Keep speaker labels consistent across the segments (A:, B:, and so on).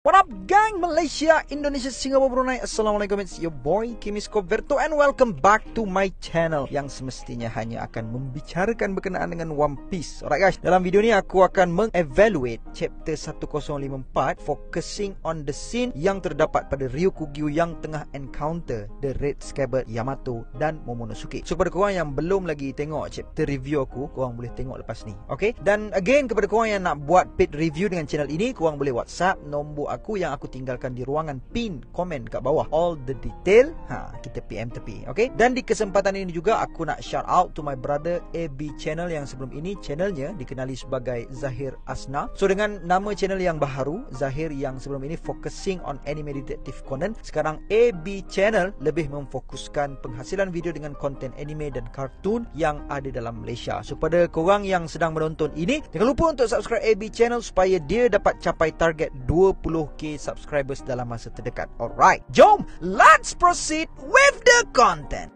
A: What up gang, Malaysia, Indonesia, Singapura, Brunei. Assalamualaikum, it's your boy Kimis Koverto and welcome back to my channel yang semestinya hanya akan membicarakan berkenaan dengan One Piece. Alright guys, dalam video ni aku akan mengevaluate chapter 1054 focusing on the scene yang terdapat pada Ryukugyu yang tengah encounter the Red Scabbard, Yamato dan Momonosuke. So kepada korang yang belum lagi tengok chapter review aku, korang boleh tengok lepas ni. Okay, dan again kepada korang yang nak buat paid review dengan channel ini, korang boleh WhatsApp nombor aku yang aku tinggalkan di ruangan pin komen kat bawah. All the detail kita PM tepi. Okay, dan di kesempatan ini juga aku nak shout out to my brother AB Channel yang sebelum ini channelnya dikenali sebagai Zahir Asna. So dengan nama channel yang baharu, Zahir yang sebelum ini focusing on anime detective Conan, sekarang AB Channel lebih memfokuskan penghasilan video dengan konten anime dan kartun yang ada dalam Malaysia. So pada korang yang sedang menonton ini, jangan lupa untuk subscribe AB Channel supaya dia dapat capai target 20k subscribers dalam masa terdekat. Alright, jom let's proceed with the content.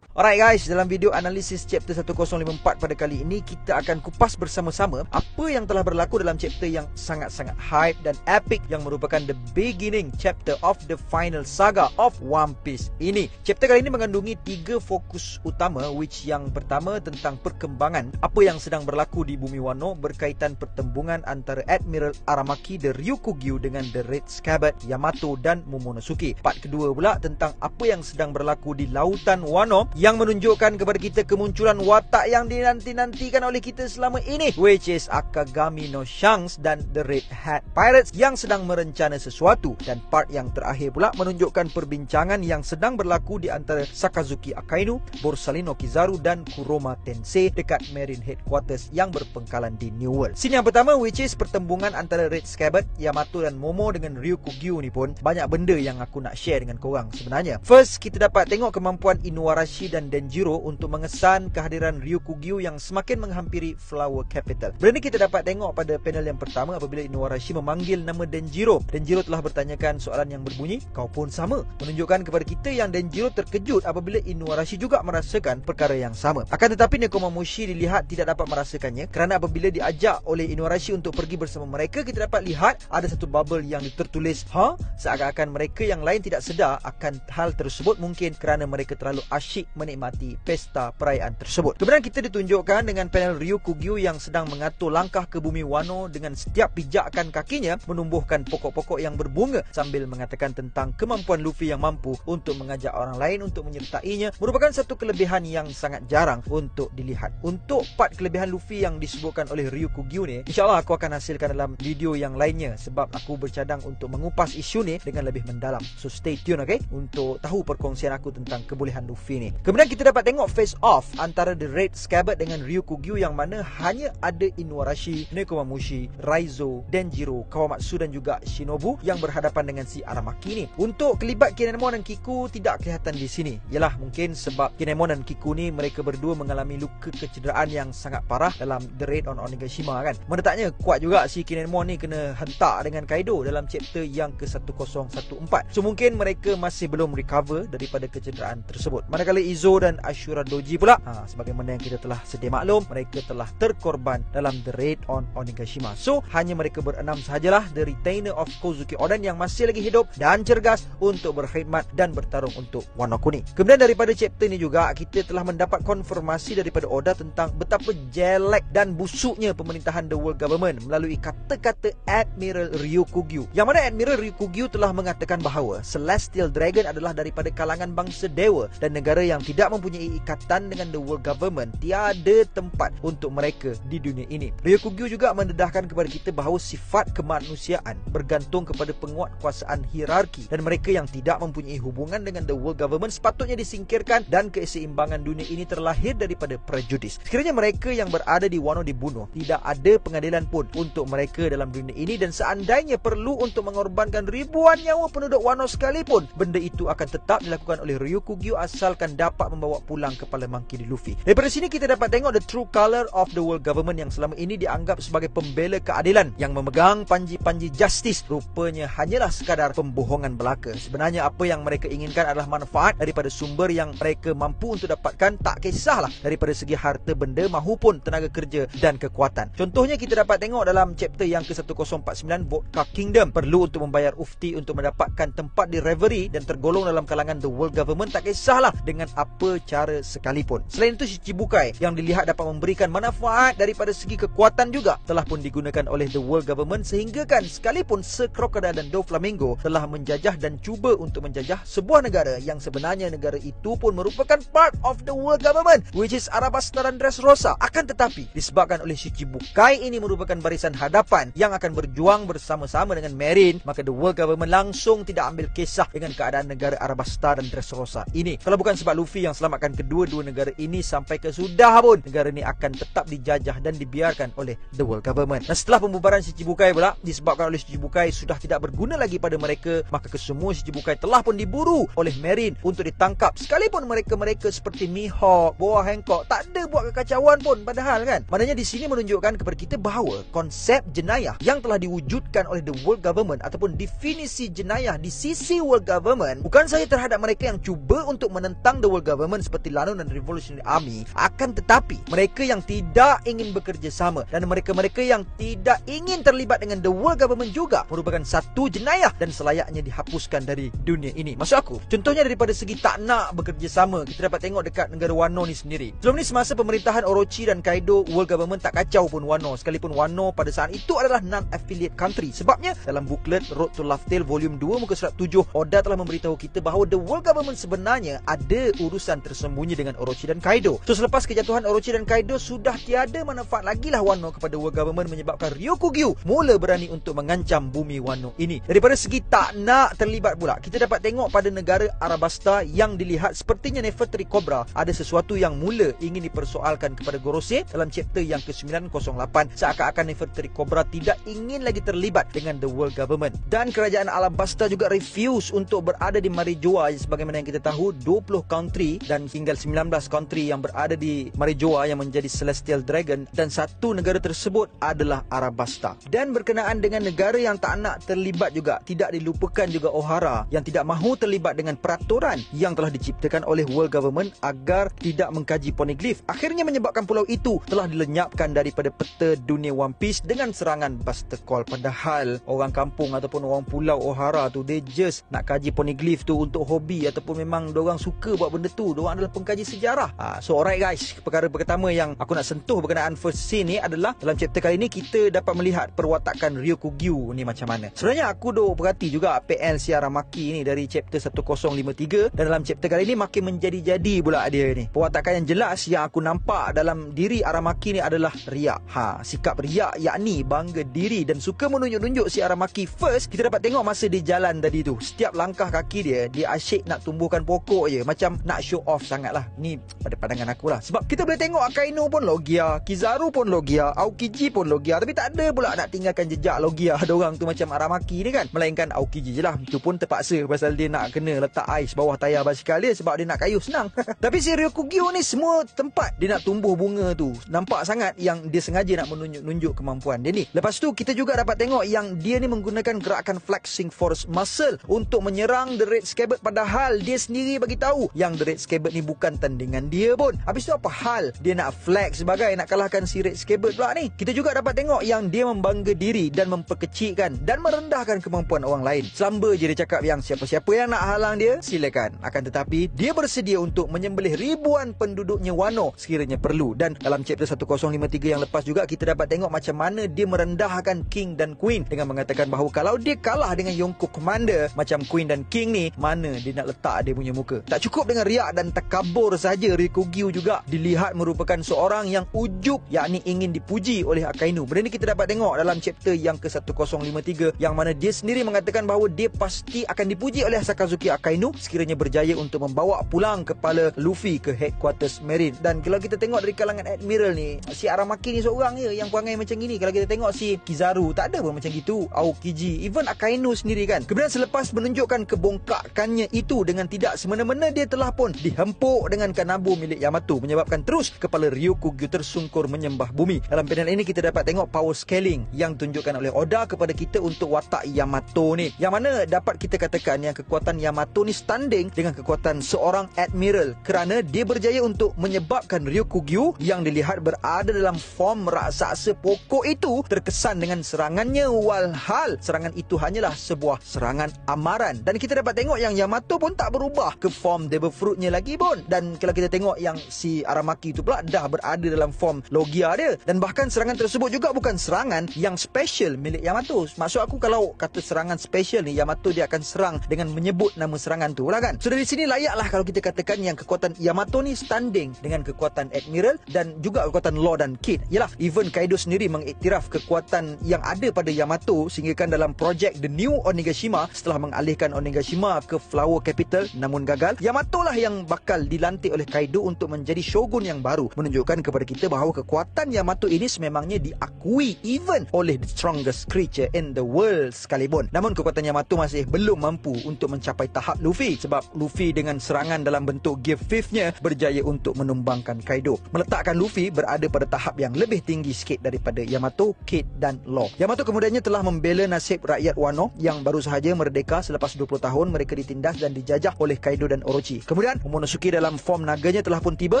A: Alright guys, dalam video analisis chapter 1054 pada kali ini, kita akan kupas bersama-sama apa yang telah berlaku dalam chapter yang sangat-sangat hype dan epic yang merupakan the beginning chapter of the final saga of One Piece ini. Chapter kali ini mengandungi 3 fokus utama, which yang pertama tentang perkembangan apa yang sedang berlaku di Bumi Wano berkaitan pertembungan antara Admiral Aramaki the Ryukugyu dengan the Red Scabbard, Yamato dan Momonosuke. Part kedua pula tentang apa yang sedang berlaku di Lautan Wano yang menunjukkan kepada kita kemunculan watak yang dinanti-nantikan oleh kita selama ini, which is Akagami no Shanks dan the Red Hat Pirates yang sedang merencana sesuatu. Dan part yang terakhir pula menunjukkan perbincangan yang sedang berlaku di antara Sakazuki Akainu, Borsalino Kizaru dan Kuroma Tensei dekat Marine Headquarters yang berpengkalan di New World. Scene yang pertama, which is pertembungan antara Red Scabbard, Yamato dan Momo dengan Ryukugyu ni pun banyak benda yang aku nak share dengan korang sebenarnya. First, kita dapat tengok kemampuan Inuarashi dan Denjiro untuk mengesan kehadiran Ryukugyu yang semakin menghampiri Flower Capital. Benda ni kita dapat tengok pada panel yang pertama apabila Inuarashi memanggil nama Denjiro. Denjiro telah bertanyakan soalan yang berbunyi, "Kau pun sama?" Menunjukkan kepada kita yang Denjiro terkejut apabila Inuarashi juga merasakan perkara yang sama. Akan tetapi Nekomamushi dilihat tidak dapat merasakannya kerana apabila diajak oleh Inuarashi untuk pergi bersama mereka, kita dapat lihat ada satu bubble yang tertulis seakan-akan mereka yang lain tidak sedar akan hal tersebut, mungkin kerana mereka terlalu asyik menikmati pesta perayaan tersebut. Kemudian kita ditunjukkan dengan panel Ryukugyu yang sedang mengatur langkah ke Bumi Wano dengan setiap pijakan kakinya menumbuhkan pokok-pokok yang berbunga sambil mengatakan tentang kemampuan Luffy yang mampu untuk mengajak orang lain untuk menyertainya, merupakan satu kelebihan yang sangat jarang untuk dilihat. Untuk part kelebihan Luffy yang disebutkan oleh Ryukugyu ni, insyaAllah aku akan hasilkan dalam video yang lainnya sebab aku bercadang untuk mengupas isu ni dengan lebih mendalam. So stay tune, okay, untuk tahu perkongsian aku tentang kebolehan Luffy ni. Kemudian kita dapat tengok face off antara the Red Scabbard dengan Ryukugyu yang mana hanya ada Inuarashi, Nekomamushi, Raizo, Denjiro, Kawamatsu dan juga Shinobu yang berhadapan dengan si Aramaki ni. Untuk kelibat Kinemon dan Kiku tidak kelihatan di sini. Yalah, mungkin sebab Kinemon dan Kiku ni mereka berdua mengalami luka kecederaan yang sangat parah dalam The Raid on Onigashima kan. Mendetaknya kuat juga si Kinemon ni kena hentak dengan Kaido dalam chapter yang ke-1014. So mungkin mereka masih belum recover daripada kecederaan tersebut. Manakala Izo dan Ashura Doji pula, sebagaimana yang kita telah sedia maklum, mereka telah terkorban dalam The Raid on Onigashima. So hanya mereka berenam sahajalah the retainer of Kozuki Oden yang masih lagi hidup dan cergas untuk berkhidmat dan bertarung untuk Wano Kuni. Kemudian daripada chapter ni juga kita telah mendapat konfirmasi daripada Oda tentang betapa jelek dan busuknya pemerintahan the world government melalui kata-kata Admiral Ryukugyu, yang mana Admiral Ryukugyu telah mengatakan bahawa Celestial Dragon adalah daripada kalangan bangsa dewa dan negara yang tidak mempunyai ikatan dengan the world government tiada tempat untuk mereka di dunia ini. Ryukugyu juga mendedahkan kepada kita bahawa sifat kemanusiaan bergantung kepada penguatkuasaan hierarki dan mereka yang tidak mempunyai hubungan dengan the world government sepatutnya disingkirkan dan keseimbangan dunia ini terlahir daripada prejudis. Sekiranya mereka yang berada di Wano dibunuh, tidak ada pengadilan pun untuk mereka dalam dunia ini, dan seandainya perlu untuk mengorbankan ribuan nyawa penduduk Wano sekalipun, benda itu akan tetap dilakukan oleh Ryukugyu asalkan dapat dapat membawa pulang kepala monkey di Luffy. Daripada sini kita dapat tengok the true color of the world government yang selama ini dianggap sebagai pembela keadilan yang memegang panji-panji justice rupanya hanyalah sekadar pembohongan belaka. Sebenarnya apa yang mereka inginkan adalah manfaat daripada sumber yang mereka mampu untuk dapatkan, tak kisahlah daripada segi harta benda mahupun tenaga kerja dan kekuatan. Contohnya kita dapat tengok dalam chapter yang ke-1049 Vodka Kingdom perlu untuk membayar ufti untuk mendapatkan tempat di Reverie dan tergolong dalam kalangan the world government, tak kisahlah dengan apa cara sekalipun. Selain itu Shichibukai yang dilihat dapat memberikan manfaat daripada segi kekuatan juga telah pun digunakan oleh the world government, sehingga kan sekalipun Sir Crocodile dan Doflamingo telah menjajah dan cuba untuk menjajah sebuah negara yang sebenarnya negara itu pun merupakan part of the world government, which is Arabasta dan Dressrosa. Akan tetapi disebabkan oleh Shichibukai ini merupakan barisan hadapan yang akan berjuang bersama-sama dengan Marine, maka the world government langsung tidak ambil kisah dengan keadaan negara Arabasta dan Dressrosa ini. Kalau bukan sebab Luffy yang selamatkan kedua-dua negara ini, sampai ke sudah pun negara ini akan tetap dijajah dan dibiarkan oleh the world government. Dan setelah pembubaran Shichibukai pula, disebabkan oleh Shichibukai sudah tidak berguna lagi pada mereka, maka kesemua Shichibukai telah pun diburu oleh Marine untuk ditangkap. Sekalipun mereka-mereka seperti Mihawk, Boa Hancock tak ada buat kekacauan pun padahal kan. Maknanya di sini menunjukkan kepada kita bahawa konsep jenayah yang telah diwujudkan oleh the world government ataupun definisi jenayah di sisi world government bukan sahaja terhadap mereka yang cuba untuk menentang the world government seperti Lano dan Revolutionary Army, akan tetapi mereka yang tidak ingin bekerja sama dan mereka-mereka yang tidak ingin terlibat dengan the world government juga merupakan satu jenayah dan selayaknya dihapuskan dari dunia ini. Maksud aku, contohnya daripada segi tak nak bekerja sama, kita dapat tengok dekat negara Wano ni sendiri. Sebelum ni semasa pemerintahan Orochi dan Kaido, world government tak kacau pun Wano, sekalipun Wano pada saat itu adalah non-affiliate country. Sebabnya dalam buklet Road to Laugh Tale volume 2 muka surat 7, Oda telah memberitahu kita bahawa the world government sebenarnya ada urusan tersembunyi dengan Orochi dan Kaido. So selepas kejatuhan Orochi dan Kaido, sudah tiada manfaat lagi lah Wano kepada world government, menyebabkan Ryokugyu mula berani untuk mengancam bumi Wano ini. Daripada segi tak nak terlibat pula, kita dapat tengok pada negara Arabasta yang dilihat sepertinya Nefertari Cobra ada sesuatu yang mula ingin dipersoalkan kepada Gorosei dalam chapter yang ke-908. Seakan-akan Nefertari Cobra tidak ingin lagi terlibat dengan the world government, dan kerajaan Alabasta juga refuse untuk berada di Marijoa. Sebagaimana yang kita tahu, 20 country dan tinggal 19 country yang berada di Marijoa yang menjadi Celestial Dragon, dan satu negara tersebut adalah Arabasta. Dan berkenaan dengan negara yang tak nak terlibat juga, tidak dilupakan juga Ohara yang tidak mahu terlibat dengan peraturan yang telah diciptakan oleh world government agar tidak mengkaji poneglyph. Akhirnya menyebabkan pulau itu telah dilenyapkan daripada peta dunia One Piece dengan serangan Buster Call. Padahal orang kampung ataupun orang pulau Ohara tu, they just nak kaji poneglyph tu untuk hobi ataupun memang diorang suka buat benda tu. Diorang adalah pengkaji sejarah. So alright guys, perkara pertama yang aku nak sentuh berkenaan first scene ni adalah dalam chapter kali ni kita dapat melihat perwatakan Ryokugyu ni macam mana. Sebenarnya aku duk perhati juga PL si Aramaki ni dari chapter 1053, dan dalam chapter kali ni makin menjadi-jadi pula dia ni. Perwatakan yang jelas yang aku nampak dalam diri Aramaki ni adalah riak. Sikap riak, yakni bangga diri dan suka menunjuk-nunjuk si Aramaki. First, kita dapat tengok masa dia jalan tadi tu, setiap langkah kaki dia asyik nak tumbuhkan pokok je, macam nak show off sangat lah. Ni pada pandangan aku lah. Sebab kita boleh tengok Akainu pun Logia, Kizaru pun Logia, Aokiji pun Logia, tapi tak ada pula nak tinggalkan jejak Logia diorang tu macam Aramaki ni kan. Melainkan Aokiji je lah. Itu pun terpaksa pasal dia nak kena letak ais bawah tayar basikal dia sebab dia nak kayuh senang. Tapi si Ryokugyu ni semua tempat dia nak tumbuh bunga tu, nampak sangat yang dia sengaja nak menunjuk-nunjuk kemampuan dia ni. Lepas tu kita juga dapat tengok yang dia ni menggunakan gerakan flexing force muscle untuk menyerang The Red Scabbard, padahal dia sendiri bagi tahu yang The Red Scabbard ni bukan tandingan dia pun. Habis tu apa hal dia nak flex sebagai nak kalahkan si Red Scabbard pula ni? Kita juga dapat tengok yang dia membangga diri dan memperkecilkan dan merendahkan kemampuan orang lain. Selamba je dia cakap yang siapa-siapa yang nak halang dia, silakan. Akan tetapi dia bersedia untuk menyembelih ribuan penduduknya Wano sekiranya perlu. Dan dalam chapter 1053 yang lepas juga kita dapat tengok macam mana dia merendahkan King dan Queen dengan mengatakan bahawa kalau dia kalah dengan Yonko Commander macam Queen dan King ni, mana dia nak letak dia punya muka. Tak cukup dengan riak dan takabur saja, Ryokugyu juga dilihat merupakan seorang yang ujub, yakni ingin dipuji oleh Akainu. Benda ni kita dapat tengok dalam chapter yang ke-1053 yang mana dia sendiri mengatakan bahawa dia pasti akan dipuji oleh Sakazuki Akainu sekiranya berjaya untuk membawa pulang kepala Luffy ke headquarters Marine. Dan kalau kita tengok dari kalangan Admiral ni, si Aramaki ni seorang je yang perangai macam gini. Kalau kita tengok si Kizaru, tak ada pun macam gitu. Aokiji, even Akainu sendiri kan. Kemudian selepas menunjukkan kebongkakannya itu dengan tidak semena-mena, dia telah pun pun dihempuk dengan kanabu milik Yamato, menyebabkan terus kepala Ryukugyu tersungkur menyembah bumi. Dalam panel ini kita dapat tengok power scaling yang tunjukkan oleh Oda kepada kita untuk watak Yamato ni, yang mana dapat kita katakan yang kekuatan Yamato ni standing dengan kekuatan seorang admiral, kerana dia berjaya untuk menyebabkan Ryukugyu yang dilihat berada dalam form raksasa pokok itu terkesan dengan serangannya, walhal serangan itu hanyalah sebuah serangan amaran. Dan kita dapat tengok yang Yamato pun tak berubah ke form Devil Fruitnya lagi pun. Dan kalau kita tengok yang si Aramaki itu pula dah berada dalam form Logia dia. Dan bahkan serangan tersebut juga bukan serangan yang special milik Yamato. Maksud aku kalau kata serangan special ni, Yamato dia akan serang dengan menyebut nama serangan tu lah kan. So dari sini layaklah kalau kita katakan yang kekuatan Yamato ni standing dengan kekuatan Admiral dan juga kekuatan Law dan Kid. Yalah, even Kaido sendiri mengiktiraf kekuatan yang ada pada Yamato sehinggakan dalam projek The New Onigashima setelah mengalihkan Onigashima ke Flower Capital namun gagal. Yamato lah yang bakal dilantik oleh Kaido untuk menjadi shogun yang baru, menunjukkan kepada kita bahawa kekuatan Yamato ini sememangnya diakui even oleh the strongest creature in the world sekalipun. Namun kekuatan Yamato masih belum mampu untuk mencapai tahap Luffy, sebab Luffy dengan serangan dalam bentuk Gift Fifth-nya berjaya untuk menumbangkan Kaido, meletakkan Luffy berada pada tahap yang lebih tinggi sikit daripada Yamato, Kid dan Law. Yamato kemudiannya telah membela nasib rakyat Wano yang baru sahaja merdeka selepas 20 tahun mereka ditindas dan dijajah oleh Kaido dan Orochi. Kemudian Momonosuke dalam form naganya telah pun tiba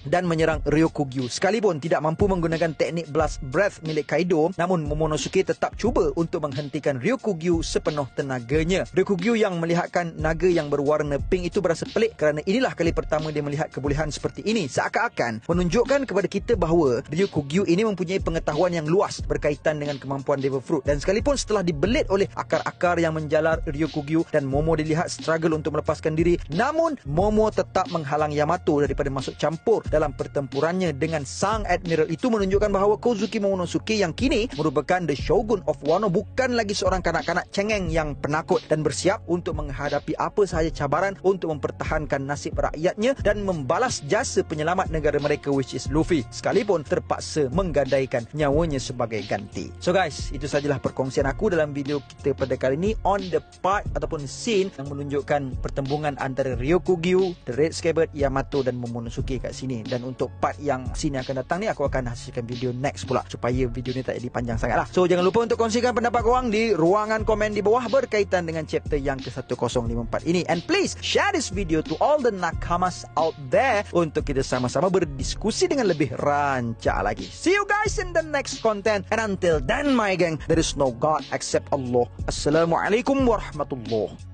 A: dan menyerang Ryukugyu. Sekalipun tidak mampu menggunakan teknik Blast Breath milik Kaido, namun Momonosuke tetap cuba untuk menghentikan Ryukugyu sepenuh tenaganya. Ryukugyu yang melihatkan naga yang berwarna pink itu berasa pelik kerana inilah kali pertama dia melihat kebolehan seperti ini, seakan-akan menunjukkan kepada kita bahawa Ryukugyu ini mempunyai pengetahuan yang luas berkaitan dengan kemampuan Devil Fruit. Dan sekalipun setelah dibelit oleh akar-akar yang menjalar Ryukugyu dan Momo dilihat struggle untuk melepaskan diri, namun Momo tetap menghalang Yamato daripada masuk campur dalam pertempurannya dengan sang Admiral. Itu menunjukkan bahawa Kozuki Momonosuke yang kini merupakan the Shogun of Wano bukan lagi seorang kanak-kanak cengeng yang penakut dan bersiap untuk menghadapi apa sahaja cabaran untuk mempertahankan nasib rakyatnya dan membalas jasa penyelamat negara mereka, which is Luffy, sekalipun terpaksa menggadaikan nyawanya sebagai ganti. So guys, itu sajalah perkongsian aku dalam video kita pada kali ini on the part ataupun scene yang menunjukkan pertembungan antara Ryukugyu, The Red Scabbard, Yamato dan Momonosuke kat sini. Dan untuk part yang scene yang akan datang ni, aku akan hasilkan video next pula supaya video ni tak jadi panjang sangat lah. So jangan lupa untuk kongsikan pendapat korang di ruangan komen di bawah berkaitan dengan chapter yang ke-1054 ini. And please share this video to all the nakamas out there untuk kita sama-sama berdiskusi dengan lebih rancak lagi. See you guys in the next content, and until then my gang, there is no God except Allah. Assalamualaikum warahmatullahi